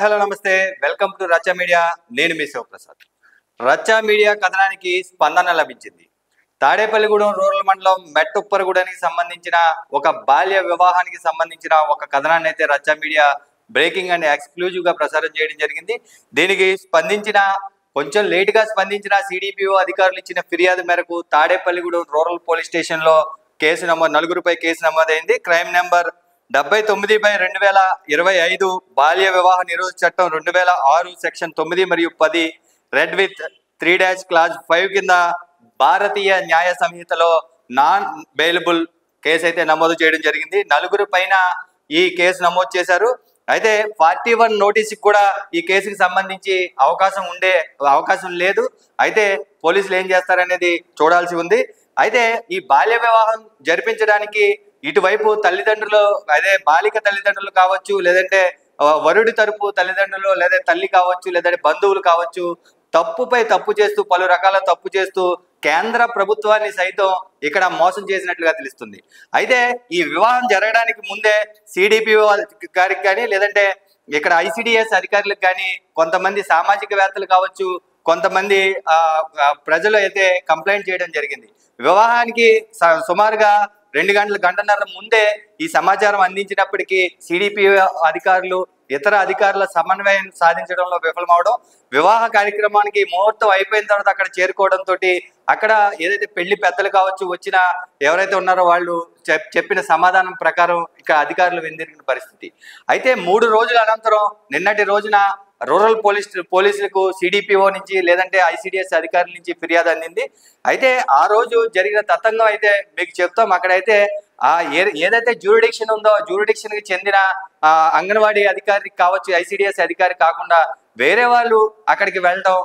Hello నమస్తే, welcome to రచ్చ media. నేను మీ శివప్రసాద్. రచ్చ మీడియా కథనానికి స్పందన లభించింది. తాడేపల్లిగూడెం రూరల్ మండలం మెట్టుప్పరగూడెనికి సంబంధించిన ఒక బాల్య వివాహానికి సంబంధించిన ఒక కథనాన్ని అయితే రచ్చ మీడియా బ్రేకింగ్ అండ్ ఎక్స్క్లూజివ్ గా ప్రసారం చేయడం జరిగింది. దీనికి కొంచెం లేటుగా స్పందించిన సిడిపిఓ అధికారులు ఇచ్చిన ఫిర్యాదు మేరకు తాడేపల్లిగూడెం రూరల్ పోలీస్ స్టేషన్ లో నలుగురిపై కేసు నమోదైంది. క్రైమ్ నెంబర్ 79/2025 బాల్య వివాహ నిరోధ చట్టం 2006 సెక్షన్ 9 మరియు 10 రెడ్ విత్ 3 క్లాజ్ 5 కింద భారతీయ న్యాయ సంహితలో నాన్ బెయిలబుల్ కేసు అయితే నమోదు చేయడం జరిగింది. నలుగురు పైన ఈ కేసు నమోదు చేశారు. అయితే 41 నోటీస్కి కూడా ఈ కేసుకి సంబంధించి అవకాశం లేదు. అయితే పోలీసులు ఏం చేస్తారనేది చూడాల్సి ఉంది. అయితే ఈ బాల్య వివాహం జరిపించడానికి ఇటువైపు తల్లిదండ్రులు, అదే బాలిక తల్లిదండ్రులు కావచ్చు, లేదంటే వరుడి తరపు తల్లిదండ్రులు, లేదా తల్లి కావచ్చు, లేదంటే బంధువులు కావచ్చు, తప్పుపై తప్పు చేస్తూ పలు రకాల తప్పు చేస్తూ కేంద్ర ప్రభుత్వాన్ని సైతం ఇక్కడ మోసం చేసినట్లుగా తెలుస్తుంది. అయితే ఈ వివాహం జరగడానికి ముందే సిడిపిఓ గారికి కానీ, లేదంటే ఇక్కడ ఐసిడిఎస్ అధికారులకు కానీ కొంతమంది సామాజికవేత్తలు కావచ్చు, కొంతమంది ప్రజలు అయితే కంప్లైంట్ చేయడం జరిగింది. వివాహానికి సుమారుగా 2 గంటన్నర ముందే ఈ సమాచారం అందించినప్పటికీ సిడిపిఓ అధికారులు ఇతర అధికారుల సమన్వయం సాధించడంలో విఫలమవడం, వివాహ కార్యక్రమానికి ముహూర్తం అయిపోయిన తర్వాత అక్కడ చేరుకోవడంతో అక్కడ ఏదైతే పెళ్లి పెద్దలు కావచ్చు, వచ్చిన ఎవరైతే ఉన్నారో వాళ్ళు చెప్పిన సమాధానం ప్రకారం ఇక అధికారులు వెందిరిగిన పరిస్థితి. అయితే 3 రోజుల అనంతరం నిన్నటి రోజున రూరల్ పోలీసులకు సిడిపిఓ నుంచి, లేదంటే ఐసిడిఎస్ అధికారుల నుంచి ఫిర్యాదు అందింది. అయితే ఆ రోజు జరిగిన తతంగం అయితే మీకు చెప్తాం. అక్కడైతే ఏదైతే జ్యూరిడిక్షన్ ఉందో జ్యూరిడిక్షన్ కి చెందిన అంగన్వాడీ అధికారికి కావచ్చు, ఐసిడిఎస్ అధికారి కాకుండా వేరే వాళ్ళు అక్కడికి వెళ్ళడం,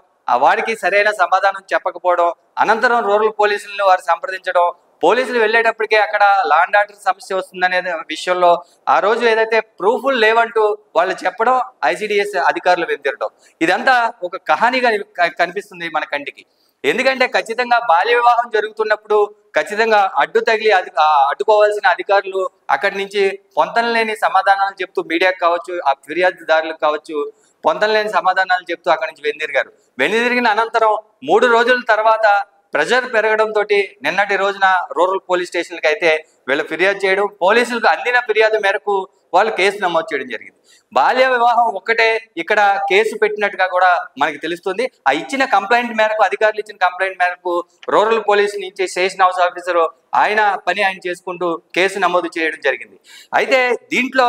వాడికి సరైన సమాధానం చెప్పకపోవడం, అనంతరం రూరల్ పోలీసులను వారు సంప్రదించడం, పోలీసులు వెళ్ళేటప్పటికే అక్కడ లా అండ్ ఆర్డర్ సమస్య వస్తుందనే విషయంలో ఆ రోజు ఏదైతే ప్రూఫ్లు లేవంటూ వాళ్ళు చెప్పడం, ఐసిడిఎస్ అధికారులు వెందిరడం, ఇదంతా ఒక కహానీగా కనిపిస్తుంది మన కంటికి. ఎందుకంటే ఖచ్చితంగా బాల్య వివాహం జరుగుతున్నప్పుడు ఖచ్చితంగా అడ్డుకోవాల్సిన అధికారులు అక్కడి నుంచి పొంతనలేని సమాధానాలు చెప్తూ మీడియాకు కావచ్చు, ఆ ఫిర్యాదుదారులకు కావచ్చు, పొంతనలేని సమాధానాలు చెప్తూ అక్కడి నుంచి వెనుదిరిగిన అనంతరం 3 రోజుల తర్వాత ప్రెషర్ పెరగడంతో నిన్నటి రోజున రూరల్ పోలీస్ స్టేషన్కి అయితే వీళ్ళు ఫిర్యాదు చేయడం, పోలీసులకు అందిన ఫిర్యాదు మేరకు వాళ్ళు కేసు నమోదు చేయడం జరిగింది. బాల్య వివాహం ఒక్కటే ఇక్కడ కేసు పెట్టినట్టుగా కూడా మనకి తెలుస్తుంది. ఆ ఇచ్చిన కంప్లైంట్ మేరకు, అధికారులు ఇచ్చిన కంప్లైంట్ మేరకు రూరల్ పోలీస్ నుంచి స్టేషన్ హౌస్ ఆఫీసర్ ఆయన చేసుకుంటూ కేసు నమోదు చేయడం జరిగింది. అయితే దీంట్లో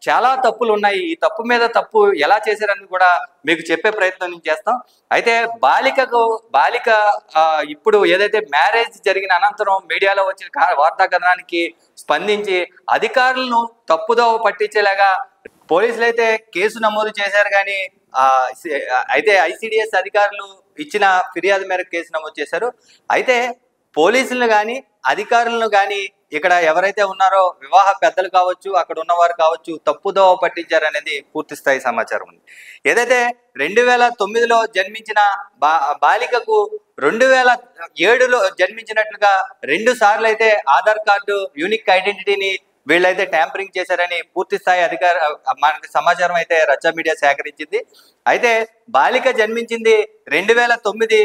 చాలా తప్పులు ఉన్నాయి. ఈ తప్పు మీద తప్పు ఎలా చేశారని కూడా మీకు చెప్పే ప్రయత్నం చేస్తాం. అయితే బాలిక ఇప్పుడు ఏదైతే మ్యారేజ్ జరిగిన అనంతరం మీడియాలో వచ్చిన వార్తా కథనానికి స్పందించి అధికారులను తప్పుదోవ పట్టించేలాగా పోలీసులు అయితే కేసు నమోదు చేశారు. కానీ అయితే ఐసిడిఎస్ అధికారులు ఇచ్చిన ఫిర్యాదు మేరకు కేసు నమోదు చేశారు. అయితే పోలీసులను కానీ అధికారులను కానీ ఇక్కడ ఎవరైతే ఉన్నారో వివాహ పెద్దలు కావచ్చు, అక్కడ ఉన్నవారు కావచ్చు, తప్పుదోవ పట్టించారనేది పూర్తి స్థాయి సమాచారం ఉంది. ఏదైతే 2009లో జన్మించిన బాలికకు 2007లో జన్మించినట్లుగా 2 సార్లు అయితే ఆధార్ కార్డు యూనిక్ ఐడెంటిటీని వీళ్ళైతే ట్యాంపరింగ్ చేశారని పూర్తి స్థాయి మనకి సమాచారం అయితే రచ్చ మీడియా సేకరించింది. అయితే బాలిక జన్మించింది 2009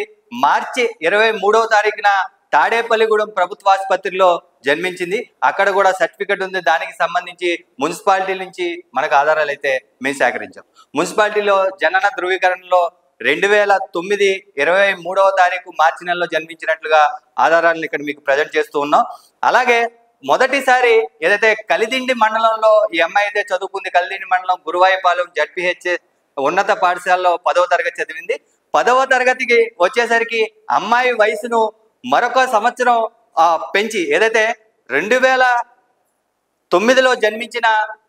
మార్చి 23వ తారీఖున తాడేపల్లిగూడెం ప్రభుత్వ ఆసుపత్రిలో జన్మించింది. అక్కడ కూడా సర్టిఫికెట్ ఉంది. దానికి సంబంధించి మున్సిపాలిటీ నుంచి మనకు ఆధారాలు అయితే మేము సేకరించాం. మున్సిపాలిటీలో జనన ధృవీకరణలో 2009 23వ తారీఖు మార్చి నెలలో జన్మించినట్లుగా ఆధారాలను ఇక్కడ మీకు ప్రజెంట్ చేస్తూ ఉన్నాం. అలాగే మొదటిసారి ఏదైతే కలిదిండి మండలంలో ఈ అమ్మాయి అయితే చదువుకుంది, కలిదిండి మండలం గురువాయిపాలెం జడ్పిహెచ్ ఉన్నత పాఠశాలలో 10వ తరగతి చదివింది. 10వ తరగతికి వచ్చేసరికి అమ్మాయి వయసును మరొక సంవత్సరం పెంచి, ఏదైతే 2009లో జన్మించిన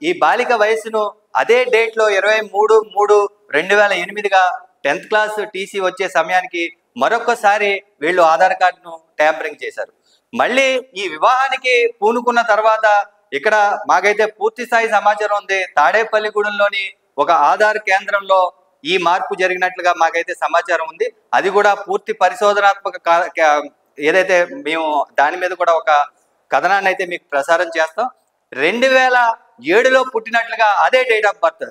ఈ బాలిక వయసును అదే డేట్లో 23/3/2008గా 10th క్లాస్ టీసీ వచ్చే సమయానికి మరొకసారి వీళ్ళు ఆధార్ కార్డును ట్యాంపరింగ్ చేశారు. మళ్ళీ ఈ వివాహానికి పూనుకున్న తర్వాత ఇక్కడ మాకైతే పూర్తి స్థాయి సమాచారం ఉంది. తాడేపల్లిగూడెంలోని ఒక ఆధార్ కేంద్రంలో ఈ మార్పు జరిగినట్లుగా మాకైతే సమాచారం ఉంది. అది కూడా పూర్తి పరిశోధనాత్మక ఏదైతే మేము దాని మీద కూడా ఒక కథనాన్ని అయితే మీకు ప్రసారం చేస్తాం. 2007లో పుట్టినట్లుగా అదే డేట్ ఆఫ్ బర్త్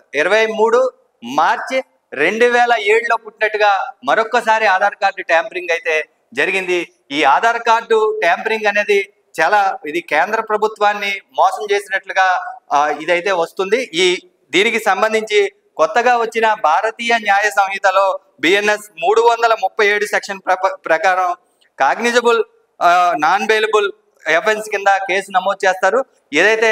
మార్చి 2007లో పుట్టినట్టుగా మరొక్కసారి ఆధార్ కార్డు ట్యాంపరింగ్ అయితే జరిగింది. ఈ ఆధార్ కార్డు ట్యాంపరింగ్ అనేది చాలా ఇది కేంద్ర ప్రభుత్వాన్ని మోసం చేసినట్లుగా ఇదైతే వస్తుంది. దీనికి సంబంధించి కొత్తగా వచ్చిన భారతీయ న్యాయ సంహితలో BNS 337 సెక్షన్ ప్రకారం కాగ్నిజబుల్ నాన్ బెయిలబుల్ ఎఫెన్స్ కింద కేసు నమోదు చేస్తారు. ఏదైతే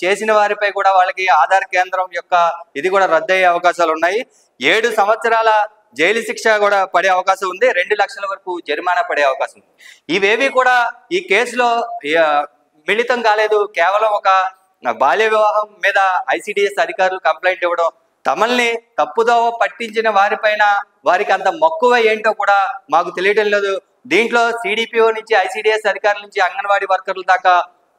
చేసిన వారిపై కూడా వాళ్ళకి ఆధార్ కేంద్రం యొక్క ఇది కూడా రద్దయ్యే అవకాశాలు ఉన్నాయి. 7 సంవత్సరాల జైలు శిక్ష కూడా పడే అవకాశం ఉంది. 2 లక్షల వరకు జరిమానా పడే అవకాశం ఉంది. ఇవేవి కూడా ఈ కేసులో మిళితం కాలేదు. కేవలం ఒక బాల్య వివాహం మీద ICDS అధికారులు కంప్లైంట్ ఇవ్వడం, తమల్ని తప్పుదోవ పట్టించిన వారిపైన వారికి అంత మక్కువ ఏంటో కూడా మాకు తెలియటం లేదు. దీంట్లో CDPO నుంచి ICDS అధికారుల నుంచి అంగన్వాడీ వర్కర్ల దాకా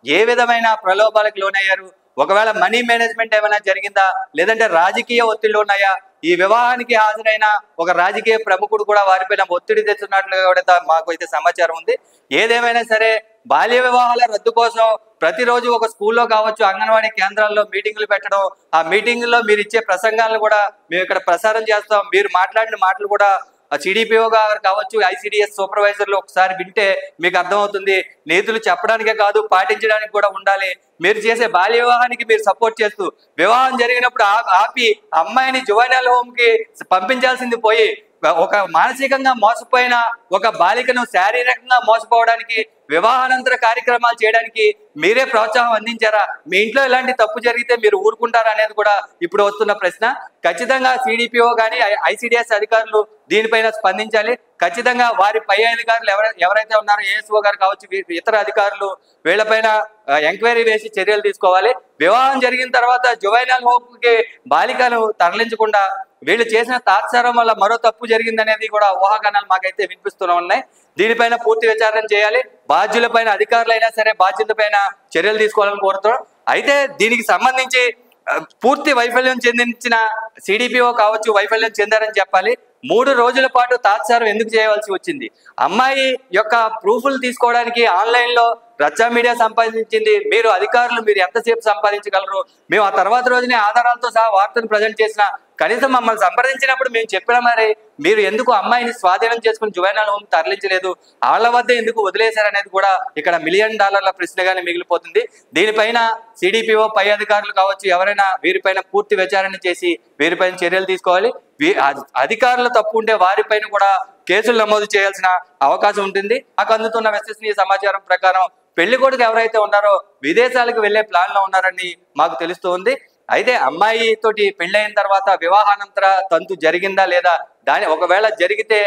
ఏ విధమైన ప్రలోభాలకు లోనయ్యారు, ఒకవేళ మనీ మేనేజ్మెంట్ ఏమైనా జరిగిందా, లేదంటే రాజకీయ ఒత్తిళ్లు ఉన్నాయా, ఈ వివాహానికి హాజరైన ఒక రాజకీయ ప్రముఖుడు కూడా వారిపైన ఒత్తిడి తెచ్చున్నట్లుగా కూడా మాకు అయితే సమాచారం ఉంది. ఏదేమైనా సరే బాల్య వివాహాల రద్దు కోసం ప్రతిరోజు ఒక స్కూల్లో కావచ్చు, అంగన్వాడీ కేంద్రాల్లో మీటింగులు పెట్టడం, ఆ మీటింగుల్లో మీరు ఇచ్చే ప్రసంగాలను కూడా మేము ఇక్కడ ప్రసారం చేస్తాం. మీరు మాట్లాడిన మాటలు కూడా CDPO గారు కావచ్చు, ICDS సూపర్వైజర్లు ఒకసారి వింటే మీకు అర్థమవుతుంది. నీతులు చెప్పడానికే కాదు, పాటించడానికి కూడా ఉండాలి. మీరు చేసే బాల్య వివాహానికి మీరు సపోర్ట్ చేస్తూ వివాహం జరిగినప్పుడు ఆపి అమ్మాయిని జువైనల్ హోమ్ కి పంపించాల్సింది పోయి ఒక మానసికంగా మోసపోయిన ఒక బాలికను శారీరకంగా మోసపోవడానికి, వివాహానంతర కార్యక్రమాలు చేయడానికి మీరే ప్రోత్సాహం అందించారా? మీ ఇంట్లో ఇలాంటి తప్పు జరిగితే మీరు ఊరుకుంటారా అనేది కూడా ఇప్పుడు వస్తున్న ప్రశ్న. ఖచ్చితంగా CDPO కానీ ICDS అధికారులు దీనిపైన స్పందించాలి. ఖచ్చితంగా వారి పై అధికారులు ఎవరైతే ఉన్నారో ASO గారు కావచ్చు, ఇతర అధికారులు వీళ్ళపైన ఎంక్వైరీ వేసి చర్యలు తీసుకోవాలి. వివాహం జరిగిన తర్వాత జువైనల్ హోమ్ కి బాలికను తరలించకుండా వీళ్ళు చేసిన తాత్సారం వల్ల మరో తప్పు జరిగిందనేది కూడా ఊహాగానాలు మాకైతే వినిపిస్తూనే ఉన్నాయి. దీనిపైన పూర్తి విచారణ చేయాలి. బాధ్యులపైన అధికారులైనా సరే బాధ్యతపైన చర్యలు తీసుకోవాలని కోరుతున్నాం. అయితే దీనికి సంబంధించి పూర్తి వైఫల్యం చెందించిన CDPO కావచ్చు వైఫల్యం చెందారని చెప్పాలి. 3 రోజుల పాటు తాత్సారం ఎందుకు చేయవలసి వచ్చింది? అమ్మాయి యొక్క ప్రూఫ్లు తీసుకోవడానికి ఆన్లైన్లో రచ్చా మీడియా సంపాదించింది. మీరు అధికారులు మీరు ఎంతసేపు సంపాదించగలరు? మేము ఆ తర్వాత రోజునే ఆధారాలతో సహా వార్తను ప్రజెంట్ చేసిన కనీసం మమ్మల్ని సంప్రదించినప్పుడు మేము చెప్పినా మరి మీరు ఎందుకు అమ్మాయిని స్వాధీనం చేసుకుని జువైనల్ హోమ్ తరలించలేదు, వాళ్ళ వద్ద ఎందుకు వదిలేశారనేది కూడా ఇక్కడ $1 మిలియన్ ప్రశ్నగానే మిగిలిపోతుంది. దీనిపైన CDPO పై అధికారులు కావచ్చు ఎవరైనా వీరిపైన పూర్తి విచారణ చేసి వీరిపైన చర్యలు తీసుకోవాలి. అధికారులు తప్పు ఉంటే వారిపైన కూడా కేసులు నమోదు చేయాల్సిన అవకాశం ఉంటుంది. మాకు అందుతున్న విశ్వసనీయ సమాచారం ప్రకారం పెళ్లి కొడుకు ఎవరైతే ఉన్నారో విదేశాలకు వెళ్లే ప్లాన్ లో ఉన్నారని మాకు తెలుస్తూ ఉంది. అయితే అమ్మాయి తోటి పెళ్ళైన తర్వాత వివాహానంతర తంతు జరిగిందా లేదా, ఒకవేళ జరిగితే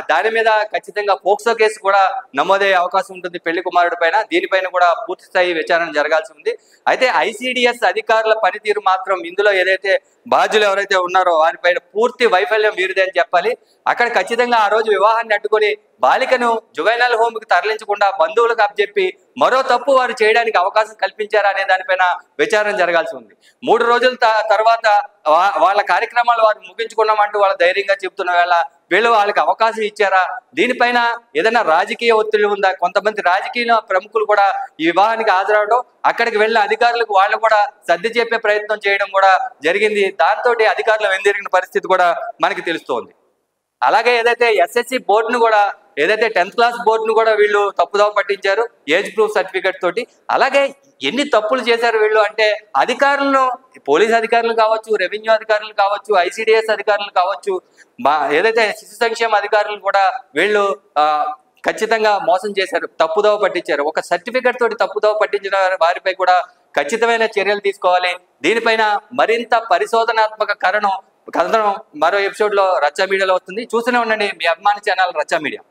దాని మీద ఖచ్చితంగా పోక్సో కేసు కూడా నమోదయ్యే అవకాశం ఉంటుంది పెళ్లి కుమారుడి పైన. దీనిపైన కూడా పూర్తి స్థాయి విచారణ జరగాల్సి ఉంది. అయితే ICDS అధికారుల పనితీరు మాత్రం ఇందులో ఏదైతే బాధ్యులు ఎవరైతే ఉన్నారో వారిపైన పూర్తి వైఫల్యం వీరిదే అని చెప్పాలి. అక్కడ ఖచ్చితంగా ఆ రోజు వివాహాన్ని అడ్డుకొని బాలికను జువైనల్ హోమ్ కి తరలించకుండా బంధువులకు అప్పచెప్పి మరో తప్పు వారు చేయడానికి అవకాశం కల్పించారా అనే దానిపైన విచారణ జరగాల్సి ఉంది. 3 రోజుల తర్వాత వాళ్ళ కార్యక్రమాలు వారు ముగించుకున్నామంటూ వాళ్ళ ధైర్యంగా చెబుతున్న వేళ వీళ్ళు వాళ్ళకి అవకాశం ఇచ్చారా? దీనిపైన ఏదైనా రాజకీయ ఒత్తిడి ఉందా? కొంతమంది రాజకీయ ప్రముఖులు కూడా ఈ వివాహానికి హాజరవడం, అక్కడికి వెళ్ళిన అధికారులకు వాళ్ళు కూడా సర్ది చెప్పే ప్రయత్నం చేయడం కూడా జరిగింది. దాంతో అధికారులు వెందిరిగిన పరిస్థితి కూడా మనకి తెలుస్తోంది. అలాగే ఏదైతే SSC బోర్డును కూడా ఏదైతే 10th క్లాస్ బోర్డును కూడా వీళ్ళు తప్పుదోవ పట్టించారు ఏజ్ ప్రూఫ్ సర్టిఫికేట్ తోటి. అలాగే ఎన్ని తప్పులు చేశారు వీళ్ళు అంటే అధికారులను, పోలీస్ అధికారులు కావచ్చు, రెవెన్యూ అధికారులు కావచ్చు, ICDS అధికారులు కావచ్చు, ఏదైతే శిశు సంక్షేమ అధికారులు కూడా వీళ్ళు ఖచ్చితంగా మోసం చేశారు, తప్పుదోవ పట్టించారు. ఒక సర్టిఫికేట్ తోటి తప్పుదోవ పట్టించిన వారిపై కూడా ఖచ్చితమైన చర్యలు తీసుకోవాలి. దీనిపైన మరింత పరిశోధనాత్మక కథనం మరో ఎపిసోడ్ లో రచ్చా మీడియాలో వస్తుంది. చూస్తూనే ఉండండి మీ అభిమాన ఛానల్ రచ్చా మీడియా.